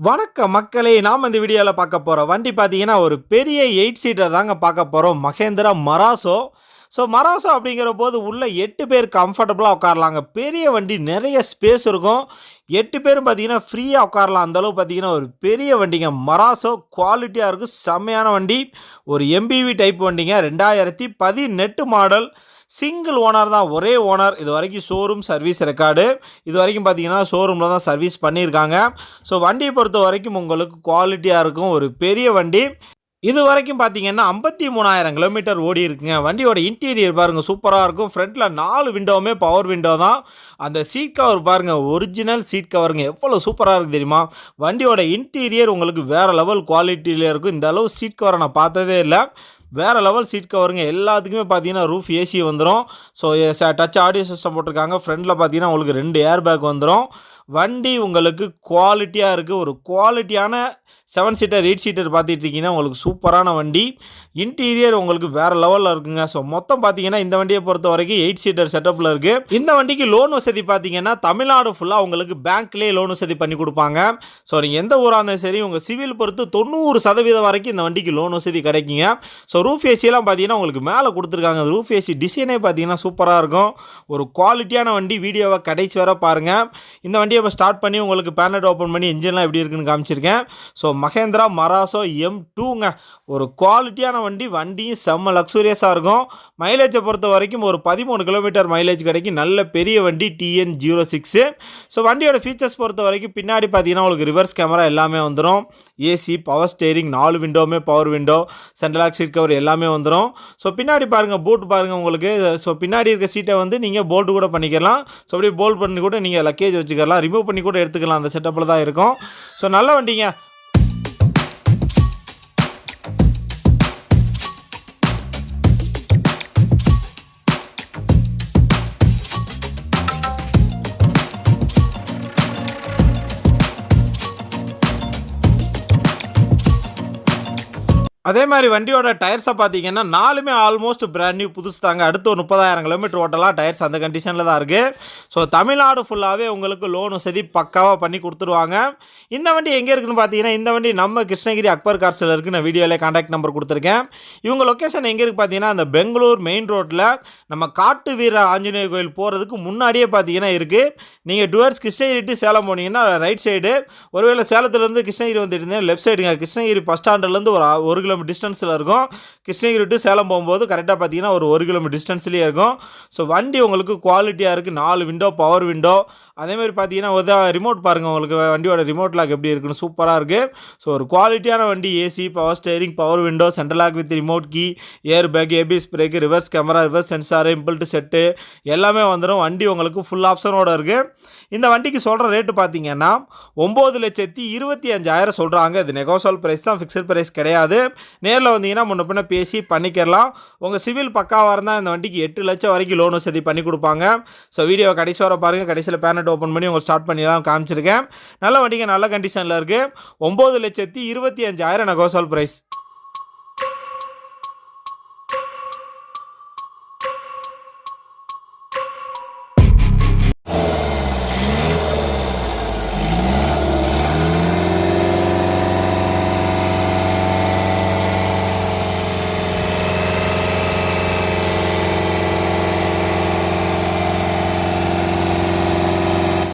வணக்கம் மக்களே, நாம் இந்த வீடியோவில் பார்க்க போகிறோம் வண்டி பார்த்தீங்கன்னா ஒரு பெரிய 8 சீட்டர் தாங்க பார்க்க போகிறோம். மகேந்திரா மராசோ. மராசோ அப்படிங்கிற போது உள்ள 8 பேர் கம்ஃபர்டபுளாக உட்காரலாங்க. பெரிய வண்டி, நிறைய ஸ்பேஸ் இருக்கும். 8 பேரும் பார்த்தீங்கன்னா ஃப்ரீயாக உட்காரலாம். அந்தளவு பார்த்தீங்கன்னா ஒரு பெரிய வண்டிங்க. மராசோ குவாலிட்டியாக இருக்கும், செம்மையான வண்டி. ஒரு எம்பிவி டைப் வண்டிங்க. 2018 மாடல். சிங்கிள் ஓனர் தான், ஒரே ஓனர். இது வரைக்கும் ஷோரூம் சர்வீஸ் ரெக்கார்டு. இது வரைக்கும் பார்த்தீங்கன்னா ஷோரூமில் தான் சர்வீஸ் பண்ணியிருக்காங்க. வண்டியை பொறுத்த வரைக்கும் உங்களுக்கு குவாலிட்டியாக இருக்கும், ஒரு பெரிய வண்டி. இது வரைக்கும் பார்த்தீங்கன்னா 53,000 கிலோமீட்டர் ஓடி இருக்குங்க. வண்டியோட இன்டீரியர் பாருங்கள், சூப்பராக இருக்கும். ஃப்ரண்ட்டில் 4 விண்டோவுமே பவர் விண்டோ தான். அந்த சீட் கவர் பாருங்கள், ஒரிஜினல் சீட் கவருங்க. எவ்வளோ சூப்பராக இருக்குது தெரியுமா? வண்டியோட இன்டீரியர் உங்களுக்கு வேறு லெவல் குவாலிட்டியில் இருக்கும். இந்த அளவு சீட் கவரை நான் பார்த்ததே இல்லை. வேறு லெவல் சீட் கவருங்க. எல்லாத்துக்குமே பார்த்தீங்கன்னா ரூஃப் ஏசி வந்துடும். டச் ஆடியோ சிஸ்டம் போட்டிருக்காங்க. ஃப்ரண்டில் பார்த்தீங்கன்னா உங்களுக்கு 2 ஏர் பேக் வந்துடும். வண்டி உங்களுக்கு குவாலிட்டியாக இருக்குது. ஒரு குவாலிட்டியான 7 சீட்டர் 8 சீட்டர் பார்த்துட்டு இருக்கீங்கன்னா உங்களுக்கு சூப்பரான வண்டி. இன்டீரியர் உங்களுக்கு வேறு லெவலில் இருக்குங்க. மொத்தம் பார்த்தீங்கன்னா இந்த வண்டியை பொறுத்த வரைக்கும் 8 சீட்டர் செட்டப்பில் இருக்குது. இந்த வண்டிக்கு லோன் வசதி பார்த்தீங்கன்னா தமிழ்நாடு ஃபுல்லாக உங்களுக்கு பேங்க்லேயே லோன் வசதி பண்ணி கொடுப்பாங்க. நீங்கள் எந்த ஊராக இருந்தாலும் சரி, உங்கள் சிவில் பொறுத்து 90% வரைக்கும் இந்த வண்டிக்கு லோன் வசதி கிடைக்குங்க. ரூஃப் ஏசியெல்லாம் பார்த்தீங்கன்னா உங்களுக்கு மேலே கொடுத்துருக்காங்க. ரூஃப் ஏசி டிசைனே பார்த்தீங்கன்னா சூப்பராக இருக்கும். ஒரு குவாலிட்டியான வண்டி. வீடியோவை கடைசி வர பாருங்கள். இந்த வண்டியை இப்போ ஸ்டார்ட் பண்ணி உங்களுக்கு பேனட் ஓப்பன் பண்ணி இன்ஜின்லாம் எப்படி இருக்குன்னு காமிச்சிருக்கேன். மகேந்திரா மராசோ M2ங்க. ஒரு குவாலிட்டியான வண்டி. வண்டியும் செம்ம லக்ஸூரியஸாக இருக்கும். மைலேஜை பொறுத்த வரைக்கும் ஒரு 13 கிலோமீட்டர் மைலேஜ் கிடைக்கும். நல்ல பெரிய வண்டி TN06. வண்டியோட ஃபீச்சர்ஸ் பொறுத்த வரைக்கும் பின்னாடி பார்த்தீங்கன்னா உங்களுக்கு ரிவர்ஸ் கேமரா எல்லாமே வந்துடும். ஏசி, பவர் ஸ்டேரிங், 4 விண்டோவுமே power window, central lock seat cover எல்லாமே வந்துடும். பின்னாடி பாருங்கள், போட்டு பாருங்கள் உங்களுக்கு. பின்னாடி இருக்க சீட்டை வந்து நீங்கள் போல்ட் கூட பண்ணிக்கலாம். அப்படியே போல்ட் பண்ணி கூட நீங்கள் லக்கேஜ் வச்சுக்கலாம், ரிமூவ் பண்ணி கூட எடுத்துக்கலாம். அந்த செட்டப்பில் தான் இருக்கும். நல்ல வண்டிங்க. அதே மாதிரி வண்டியோட டயர்ஸை பார்த்தீங்கன்னா 4மே ஆல்மோஸ்ட் பிராண்ட் நியூ, புதுசு தாங்க. அடுத்து ஒரு 30,000 கிலோமீட்டர் ஓட்டலாம். டயர்ஸ் அந்த கண்டிஷனில் தான் இருக்குது. தமிழ்நாடு ஃபுல்லாகவே உங்களுக்கு லோன் வசதி பக்காவாக பண்ணி கொடுத்துருவாங்க. இந்த வண்டி எங்கே இருக்குன்னு பார்த்தீங்கன்னா, இந்த வண்டி நம்ம கிருஷ்ணகிரி அக்பர் கார்ஸில் இருக்குது. நான் வீடியோவில் கான்டாக்ட் நம்பர் கொடுத்துருக்கேன். இவங்க லொக்கேஷன் எங்கே இருக்குது பார்த்தீங்கன்னா, அந்த பெங்களூர் மெயின் ரோட்டில் நம்ம காட்டு வீர ஆஞ்சநேயர் கோயில் போகிறதுக்கு முன்னாடியே பார்த்தீங்கன்னா இருக்குது. நீங்கள் டுவர்ட்ஸ் கிருஷ்ணகிரி டு சேலம் போனீங்கன்னா ரைட் சைடு, ஒருவேளை சேலத்துலேருந்து கிருஷ்ணகிரி வந்துட்டு இருந்தேன் லெஃப்ட் சைடுங்க. கிருஷ்ணகிரி பஸ் ஸ்டாண்டுலேருந்து ஒரு 1 கிலோமீட்டர் டிஸ்டன்ஸில் இருக்கும். கிருஷ்ணகிரி டு சேலம் போகும்போது கரெக்டாக பார்த்தீங்கன்னா ஒரு 1 கிலோமீட்டர் டிஸ்டன்ஸ்லேயே இருக்கும். வண்டி உங்களுக்கு குவாலிட்டியாக இருக்குது. 4 விண்டோ பவர் விண்டோ. அதேமாதிரி பார்த்தீங்கன்னா ஒரு ரிமோட் பாருங்கள், உங்களுக்கு வண்டியோட ரிமோட் லாக் எப்படி இருக்குன்னு சூப்பராக இருக்குது. ஒரு குவாலிட்டியான வண்டி. AC, power steering, power window, central lock with remote key, air bag, ABS brake, reverse camera, reverse sensor, inbuilt set எல்லாமே வந்துடும். வண்டி உங்களுக்கு ஃபுல் ஆப்ஷனோடு இருக்குது. இந்த வண்டிக்கு சொல்கிற ரேட்டு பார்த்தீங்கன்னா 9,25,000 சொல்கிறாங்க. இது நெகோசியபிள் ப்ரைஸ் தான், ஃபிக்ஸட் ப்ரைஸ் கிடையாது. நேரில் வந்தீங்கன்னா முன்ன பின்ன பேசி பண்ணிக்கலாம். உங்கள் சிவில் பக்காவாக இருந்தால் இந்த வண்டிக்கு 8 லட்சம் வரைக்கும் லோன் வசதி பண்ணி கொடுப்பாங்க. வீடியோ கடைசி வர பாருங்கள். கடைசியில் பேனட் ஓப்பன் பண்ணி உங்களுக்கு ஸ்டார்ட் பண்ணிடலாம் காமிச்சிருக்கேன். நல்ல வண்டிங்க, நல்ல கண்டிஷனில் இருக்குது. 9,25,000 நெகோசியபிள் ப்ரைஸ்.